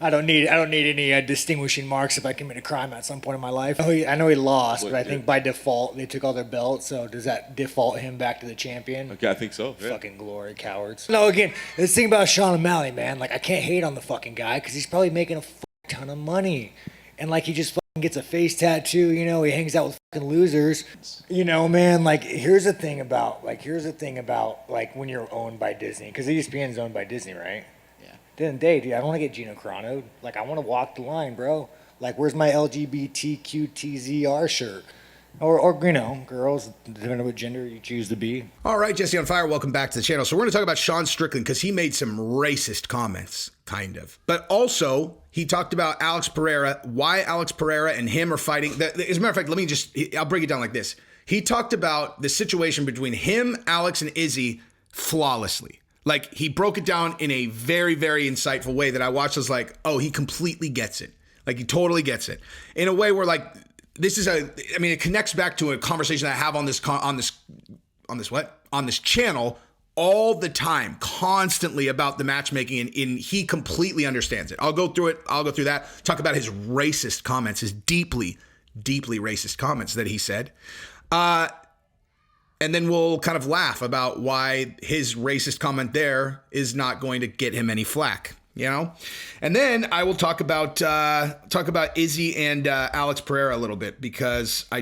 I don't need any distinguishing marks if I commit a crime at some point in my life. I know he lost, but I think by default they took all their belts. So does that default him back to the champion? Okay, I think so. Yeah. Fucking glory, cowards. No, again, this thing about Sean O'Malley, man. Like I can't hate on the fucking guy because he's probably making a ton of money, and like he just fucking gets a face tattoo. You know, he hangs out with fucking losers. You know, man. Like here's the thing about like when you're owned by Disney, because ESPN's owned by Disney, right? Then dude, I don't want to get Gino Carano. Like, I want to walk the line, bro. Like, where's my LGBTQTZR shirt? Or you know, girls, depending on what gender you choose to be. All right, Jesse on Fire, welcome back to the channel. So we're going to talk about Sean Strickland because he made some racist comments, kind of. But also, he talked about Alex Pereira, why Alex Pereira and him are fighting. As a matter of fact, I'll break it down like this. He talked about the situation between him, Alex, and Izzy flawlessly. Like, he broke it down in a very, very insightful way that I watched. I was like, oh, he completely gets it. Like, he totally gets it. In a way where, like, it connects back to a conversation that I have on this channel all the time, constantly about the matchmaking, and he completely understands it. I'll go through it. I'll go through that. Talk about his racist comments, his deeply, deeply racist comments that he said. And then we'll kind of laugh about why his racist comment there is not going to get him any flack, you know? And then I will talk about Izzy and Alex Pereira a little bit, because I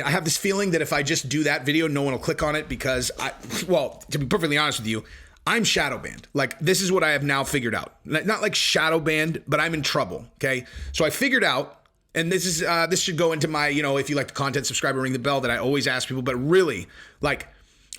have this feeling that if I just do that video, no one will click on it, because to be perfectly honest with you, I'm shadow banned. Like, this is what I have now figured out. Not like shadow banned, but I'm in trouble, okay? So I figured out, and this should go into my, if you like the content, subscribe and ring the bell that I always ask people. But really, like,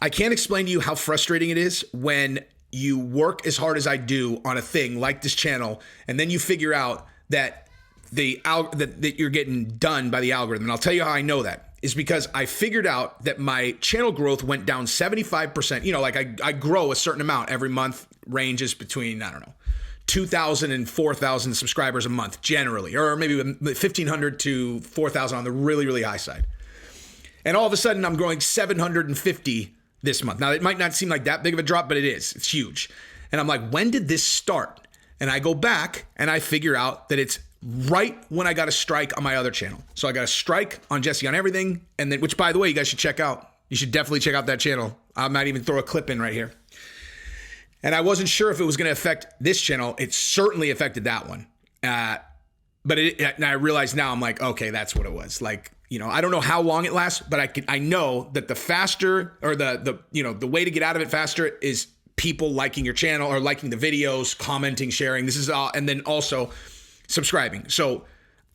I can't explain to you how frustrating it is when you work as hard as I do on a thing like this channel, and then you figure out that that you're getting done by the algorithm. And I'll tell you how I know that is because I figured out that my channel growth went down 75%. Like I grow a certain amount every month, ranges between, I don't know, 2,000 and 4,000 subscribers a month generally, or maybe 1,500 to 4,000 on the really, really high side. And all of a sudden I'm growing 750 this month. Now it might not seem like that big of a drop, but it is. It's huge. And I'm like, when did this start? And I go back and I figure out that it's right when I got a strike on my other channel. So I got a strike on Jesse on Everything, and then, which by the way, you guys should check out. You should definitely check out that channel. I might even throw a clip in right here. And I wasn't sure if it was going to affect this channel. It certainly affected that one. But and I realize now, I'm like, okay, that's what it was. Like, I don't know how long it lasts, but I know that the faster, or the way to get out of it faster is people liking your channel or liking the videos, commenting, sharing. This is all, and then also subscribing. So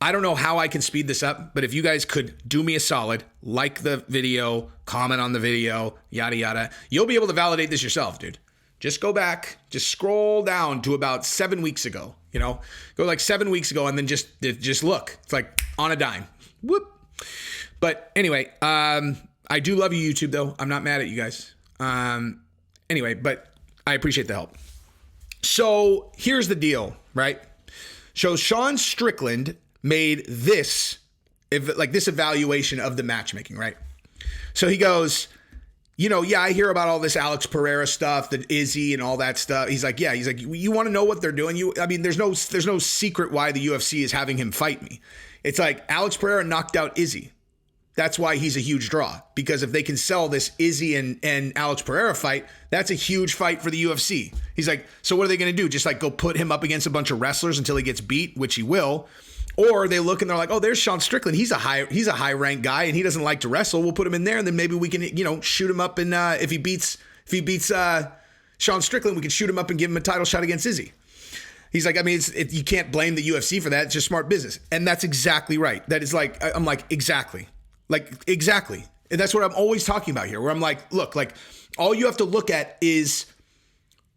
I don't know how I can speed this up, but if you guys could do me a solid, like the video, comment on the video, yada, yada, you'll be able to validate this yourself, dude. Just go back, just scroll down to about 7 weeks ago, go like 7 weeks ago, and then just look. It's like on a dime. Whoop. But anyway, I do love you, YouTube, though. I'm not mad at you guys. Anyway, but I appreciate the help. So here's the deal, right? So Sean Strickland made this evaluation of the matchmaking, right? So he goes, I hear about all this Alex Pereira stuff, the Izzy and all that stuff. He's like, you want to know what they're doing? There's no secret why the UFC is having him fight me. It's like Alex Pereira knocked out Izzy. That's why he's a huge draw, because if they can sell this Izzy and Alex Pereira fight, that's a huge fight for the UFC. He's like, so what are they going to do? Just like go put him up against a bunch of wrestlers until he gets beat, which he will. Or they look and they're like, oh, there's Sean Strickland. He's a high ranked guy and he doesn't like to wrestle. We'll put him in there, and then maybe we can, shoot him up. And if he beats Sean Strickland, we can shoot him up and give him a title shot against Izzy. He's like, you can't blame the UFC for that. It's just smart business. And that's exactly right. That is like, I'm like, exactly. And that's what I'm always talking about here, where I'm like, look, like all you have to look at is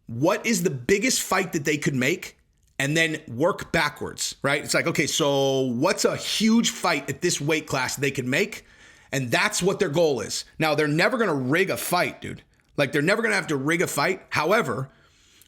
what is the biggest fight that they could make, and then work backwards, right? It's like, okay, so what's a huge fight at this weight class they could make? And that's what their goal is. Now, they're never going to rig a fight, dude. Like, they're never going to have to rig a fight. However,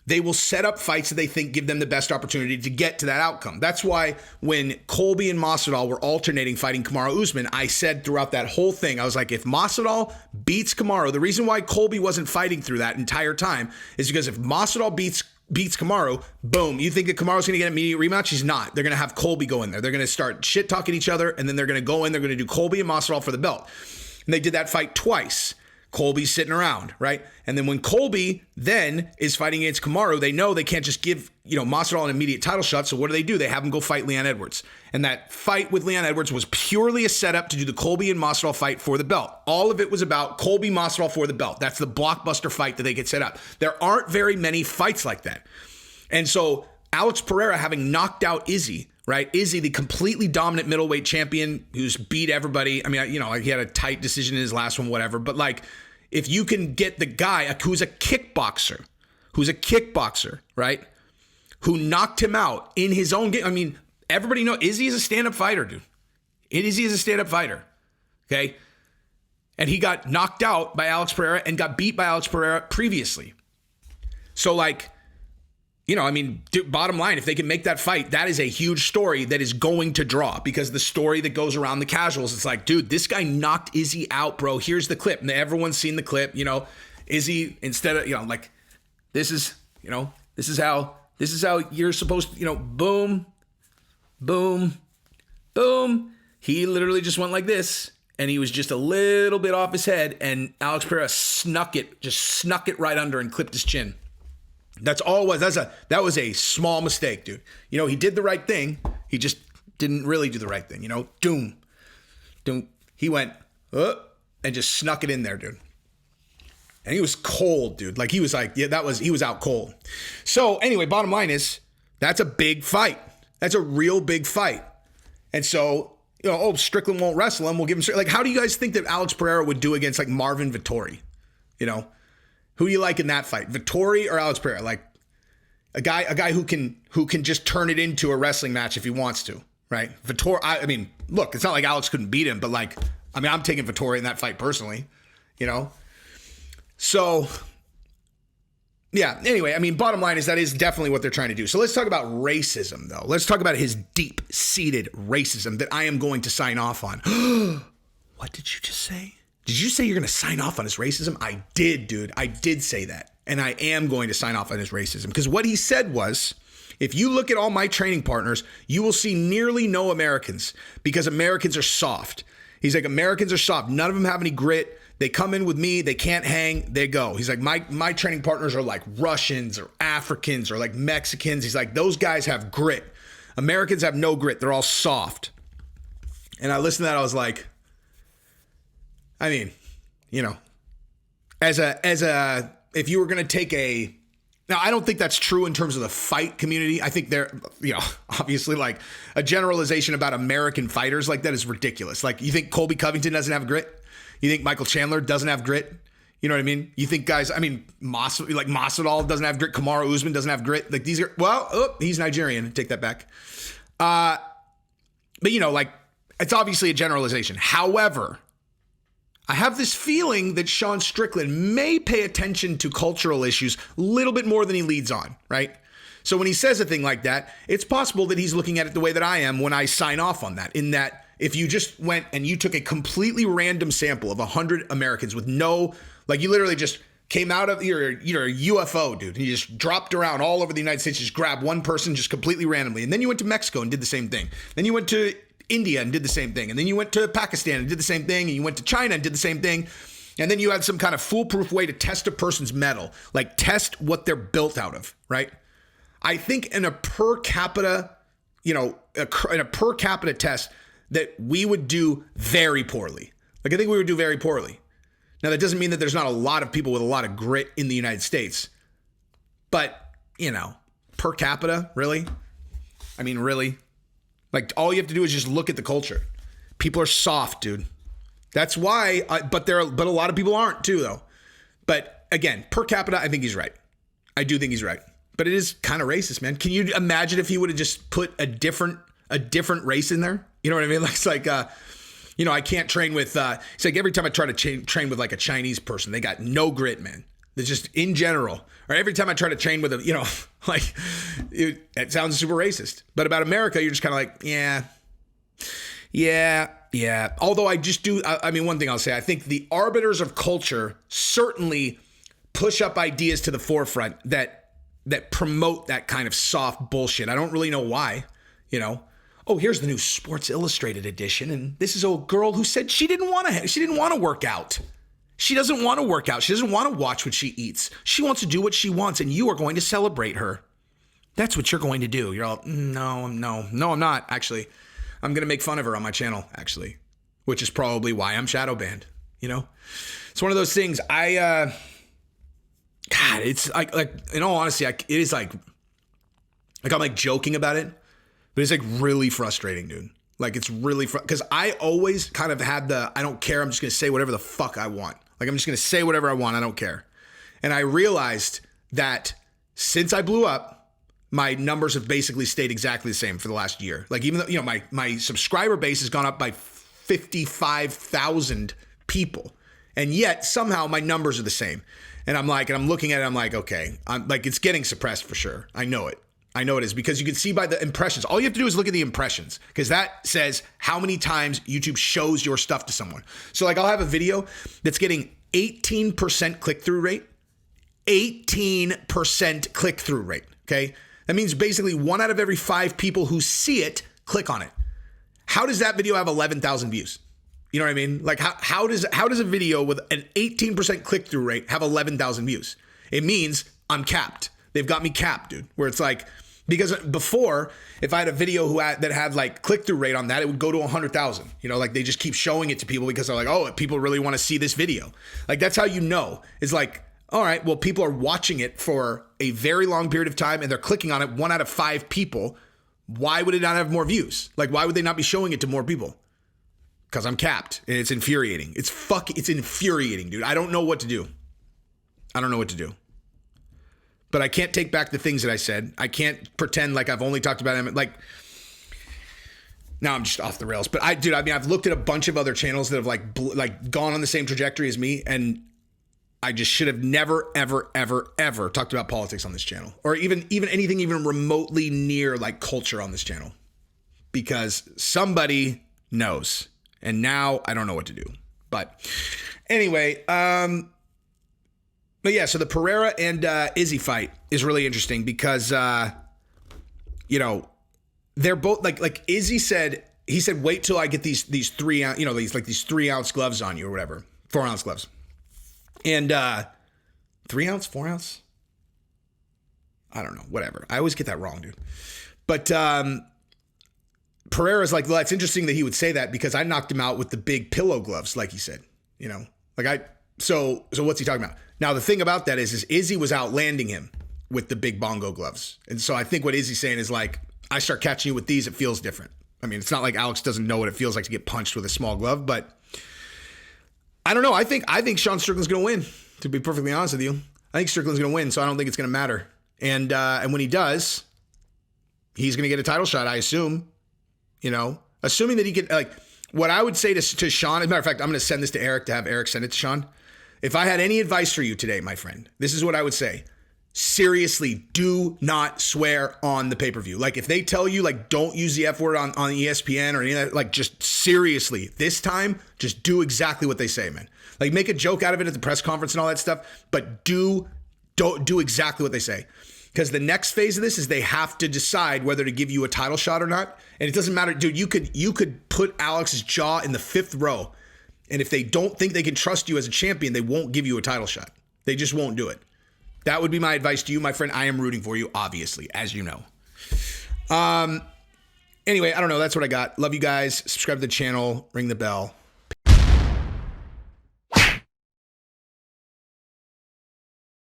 they will set up fights that they think give them the best opportunity to get to that outcome. That's why when Colby and Masvidal were alternating fighting Kamaru Usman, I said throughout that whole thing, I was like, if Masvidal beats Kamaru, the reason why Colby wasn't fighting through that entire time is because if Masvidal beats beats Kamaru, boom. You think that Kamaru's going to get an immediate rematch? He's not. They're going to have Colby go in there. They're going to start shit-talking each other, and then they're going to go in. They're going to do Colby and Masvidal for the belt. And they did that fight twice. Colby's sitting around, right? And then when Colby then is fighting against Kamaru, they know they can't just give, Masvidal an immediate title shot. So what do? They have him go fight Leon Edwards. And that fight with Leon Edwards was purely a setup to do the Colby and Masvidal fight for the belt. All of it was about Colby Masvidal for the belt. That's the blockbuster fight that they get set up. There aren't very many fights like that. And so Alex Pereira having knocked out Izzy, right? Izzy, the completely dominant middleweight champion who's beat everybody. I mean, he had a tight decision in his last one, whatever. But like, if you can get the guy who's a kickboxer, right? Who knocked him out in his own game. I mean, everybody knows Izzy is a stand-up fighter, dude. Izzy is a stand-up fighter, okay? And he got knocked out by Alex Pereira and got beat by Alex Pereira previously. So like, dude, bottom line, if they can make that fight, that is a huge story that is going to draw, because the story that goes around the casuals, it's like, dude, this guy knocked Izzy out, bro. Here's the clip. And everyone's seen the clip, Izzy, instead of, like, this is how you're supposed to, boom, boom, boom. He literally just went like this, and he was just a little bit off his head, and Alex Pereira snuck it right under and clipped his chin. That's all it was. That was a small mistake, dude. He did the right thing. He just didn't really do the right thing. Doom. He went, and just snuck it in there, dude. And he was cold, dude. Like, he was like, he was out cold. So anyway, bottom line is, that's a big fight. That's a real big fight. And so, Strickland won't wrestle him. We'll give him, like, how do you guys think that Alex Pereira would do against like Marvin Vettori? Who do you like in that fight, Vettori or Alex Pereira? Like a guy who can just turn it into a wrestling match if he wants to, right? Vettori. I mean, look, it's not like Alex couldn't beat him, but like, I'm taking Vettori in that fight personally, So, yeah. Anyway, bottom line is that is definitely what they're trying to do. So let's talk about racism, though. Let's talk about his deep-seated racism that I am going to sign off on. What did you just say? Did you say you're going to sign off on his racism? I did, dude. I did say that. And I am going to sign off on his racism. Because what he said was, if you look at all my training partners, you will see nearly no Americans, because Americans are soft. He's like, Americans are soft. None of them have any grit. They come in with me. They can't hang. They go. He's like, my training partners are like Russians or Africans or like Mexicans. He's like, those guys have grit. Americans have no grit. They're all soft. And I listened to that. I was like, if you were going to take now I don't think that's true in terms of the fight community. I think they're, obviously like a generalization about American fighters like that is ridiculous. Like, you think Colby Covington doesn't have grit? You think Michael Chandler doesn't have grit? You know what I mean? You think guys, Masvidal doesn't have grit. Kamaru Usman doesn't have grit. Like, these are, he's Nigerian. Take that back. But like, it's obviously a generalization. However, I have this feeling that Sean Strickland may pay attention to cultural issues a little bit more than he leads on, right? So when he says a thing like that, it's possible that he's looking at it the way that I am when I sign off on that, in that if you just went and you took a completely random sample of 100 Americans with no, like, you literally just came out of, you're a UFO, dude, and you just dropped around all over the United States, just grabbed one person just completely randomly, and then you went to Mexico and did the same thing. Then you went to India and did the same thing. And then you went to Pakistan and did the same thing. And you went to China and did the same thing. And then you had some kind of foolproof way to test a person's metal, like test what they're built out of, right? I think in a per capita, in a per capita test that we would do very poorly. Like, I think we would do very poorly. Now, that doesn't mean that there's not a lot of people with a lot of grit in the United States, but, per capita, really? Really? Like, all you have to do is just look at the culture. People are soft, dude. That's why, but a lot of people aren't too, though. But again, per capita, I think he's right. I do think he's right. But it is kind of racist, man. Can you imagine if he would have just put a different race in there? You know what I mean? Like, it's like, I can't train with, it's like every time I try to train with like a Chinese person, they got no grit, man. It's just in general. Or every time I try to train with it sounds super racist. But about America, you're just kind of like, yeah. Although I just do, one thing I'll say, I think the arbiters of culture certainly push up ideas to the forefront that that promote that kind of soft bullshit. I don't really know why, you know. Oh, here's the new Sports Illustrated edition, and this is a girl who said she didn't want to work out. She doesn't want to work out. She doesn't want to watch what she eats. She wants to do what she wants, and you are going to celebrate her. That's what you're going to do. You're all, no, I'm not, actually. I'm going to make fun of her on my channel, actually, which is probably why I'm shadow banned, you know? It's one of those things. God, it's like in all honesty, it is like I'm like joking about it, but it's like really frustrating, dude. Like it's really, because I always kind of had I don't care. I'm just going to say whatever the fuck I want. Like I'm just going to say whatever I want. I don't care. And I realized that since I blew up, my numbers have basically stayed exactly the same for the last year. Like even though, you know, my subscriber base has gone up by 55,000 people. And yet somehow my numbers are the same. And I'm looking at it, I'm like, okay, I'm like, it's getting suppressed for sure. I know it is, because you can see by the impressions. All you have to do is look at the impressions, because that says how many times YouTube shows your stuff to someone. So like I'll have a video that's getting 18% click-through rate, 18% click-through rate, okay? That means basically 1 out of every 5 people who see it click on it. How does that video have 11,000 views? You know what I mean? Like how does a video with an 18% click-through rate have 11,000 views? It means I'm capped. They've got me capped, dude. Where it's like, because before, if I had a video that had like click-through rate on that, it would go to 100,000. You know, like they just keep showing it to people because they're like, oh, people really want to see this video. Like that's how you know. It's like, all right, well, people are watching it for a very long period of time and they're clicking on it. 1 out of 5 people. Why would it not have more views? Like, why would they not be showing it to more people? Because I'm capped and it's infuriating. It's infuriating, dude. I don't know what to do. But I can't take back the things that I said. I can't pretend like I've only talked about him. Like, now I'm just off the rails. But I've looked at a bunch of other channels that have like gone on the same trajectory as me, and I just should have never, ever, ever, ever talked about politics on this channel, or even anything even remotely near like culture on this channel, because somebody knows, and now I don't know what to do. But anyway, but yeah, so the Pereira and Izzy fight is really interesting because, you know, they're both like Izzy said, he said, wait till I get these 3 ounce, you know, these 3 ounce gloves on you or whatever, 4 ounce gloves. And 3 ounce, 4 ounce? I don't know, whatever. I always get that wrong, dude. But Pereira's like, well, it's interesting that he would say that because I knocked him out with the big pillow gloves, like he said, you know, so what's he talking about? Now, the thing about that is Izzy was outlanding him with the big bongo gloves. And so I think what Izzy's saying is like, I start catching you with these, it feels different. I mean, it's not like Alex doesn't know what it feels like to get punched with a small glove, but I don't know. I think Sean Strickland's going to win, to be perfectly honest with you. I think Strickland's going to win, so I don't think it's going to matter. And when he does, he's going to get a title shot, I assume. You know, assuming that he could, like, what I would say to Sean, as a matter of fact, I'm going to send this to Eric to have Eric send it to Sean. If I had any advice for you today, my friend, this is what I would say. Seriously, do not swear on the pay-per-view. Like, if they tell you, like, don't use the F word on ESPN or any of that, like, just seriously, this time, just do exactly what they say, man. Like, make a joke out of it at the press conference and all that stuff, but don't do exactly what they say. Because the next phase of this is they have to decide whether to give you a title shot or not. And it doesn't matter, dude, you could put Alex's jaw in the 5th row. And if they don't think they can trust you as a champion, they won't give you a title shot. They just won't do it. That would be my advice to you, my friend. I am rooting for you, obviously, as you know. Anyway, I don't know. That's what I got. Love you guys. Subscribe to the channel. Ring the bell.